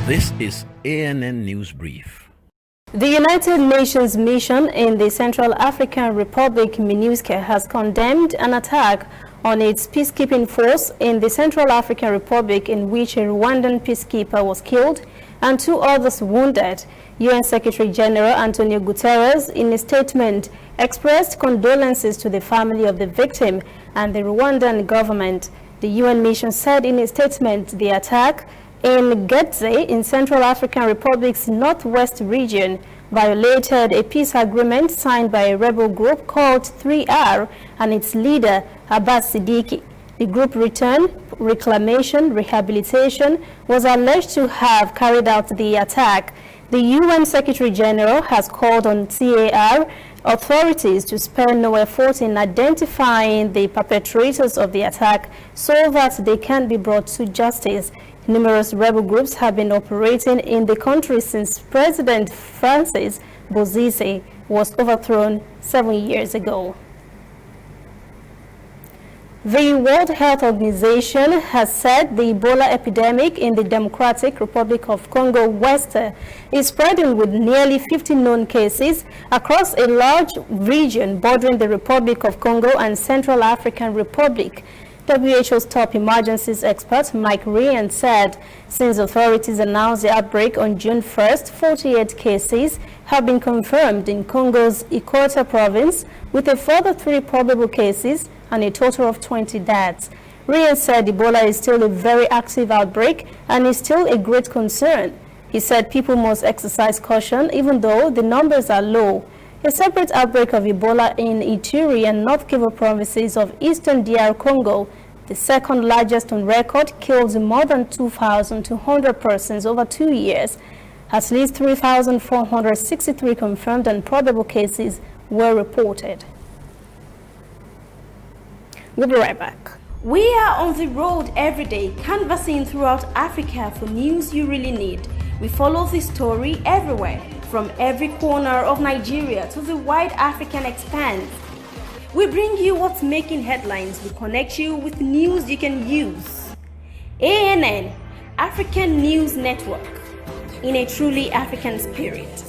This is ANN News Brief. The United Nations mission in the Central African Republic, MINUSCA, has condemned an attack on its peacekeeping force in the Central African Republic in which a Rwandan peacekeeper was killed and 2 others wounded. UN Secretary General Antonio Guterres, in a statement, expressed condolences to the family of the victim and the Rwandan government. The UN mission said in a statement the attack in Getse in Central African Republic's northwest region violated a peace agreement signed by a rebel group called C.A.R. and its leader, Abbas Siddiqui. The group Return, Reclamation, Rehabilitation was alleged to have carried out the attack. The UN Secretary General has called on C.A.R. authorities to spare no effort in identifying the perpetrators of the attack so that they can be brought to justice. Numerous rebel groups have been operating in the country since President Francis Bozizé was overthrown 7 years ago. The World Health Organization has said the Ebola epidemic in the Democratic Republic of Congo West is spreading with nearly 50 known cases across a large region bordering the Republic of Congo and Central African Republic. WHO's top emergencies expert Mike Ryan said since authorities announced the outbreak on June 1st, 48 cases have been confirmed in Congo's Equator province, with a further 3 probable cases and a total of 20 deaths. Ryan said Ebola is still a very active outbreak and is still a great concern. He said people must exercise caution even though the numbers are low. A separate outbreak of Ebola in Ituri and North Kivu provinces of eastern DR Congo, the second largest on record, killed more than 2,200 persons over 2 years. At least 3,463 confirmed and probable cases were reported. We'll be right back. We are on the road every day, canvassing throughout Africa for news you really need. We follow this story everywhere, from every corner of Nigeria to the wide African expanse. We bring you what's making headlines. We connect you with news you can use. ANN, African News Network, in a truly African spirit.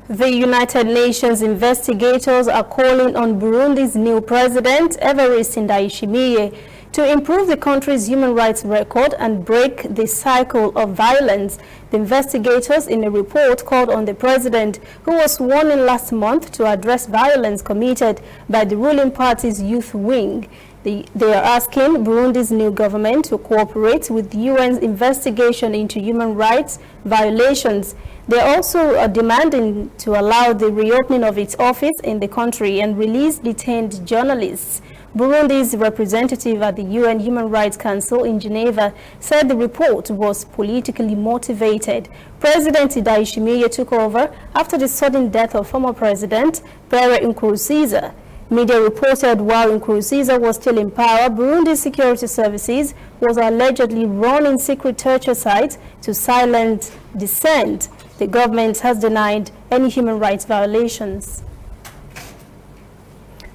The United Nations investigators are calling on Burundi's new president, Evariste Ndayishimiye, to improve the country's human rights record and break the cycle of violence. The investigators, in a report, called on the president, who was sworn in last month, to address violence committed by the ruling party's youth wing. They are asking Burundi's new government to cooperate with the UN's investigation into human rights violations. They also are demanding to allow the reopening of its office in the country and release detained journalists. Burundi's representative at the UN Human Rights Council in Geneva said the report was politically motivated. President Ndayishimiye took over after the sudden death of former President Pierre Nkurunziza. Media reported while Nkurunziza was still in power, Burundi's security services was allegedly running secret torture sites to silence dissent. The government has denied any human rights violations.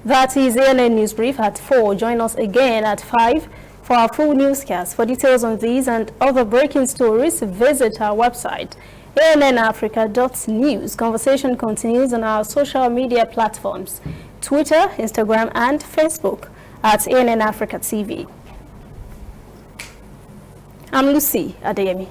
That is ANN News Brief at 4. Join us again at 5 for our full newscast. For details on these and other breaking stories, visit our website, annafrica.news. Conversation continues on our social media platforms, Twitter, Instagram, and Facebook at ANN Africa TV. I'm Lucy Adeyemi.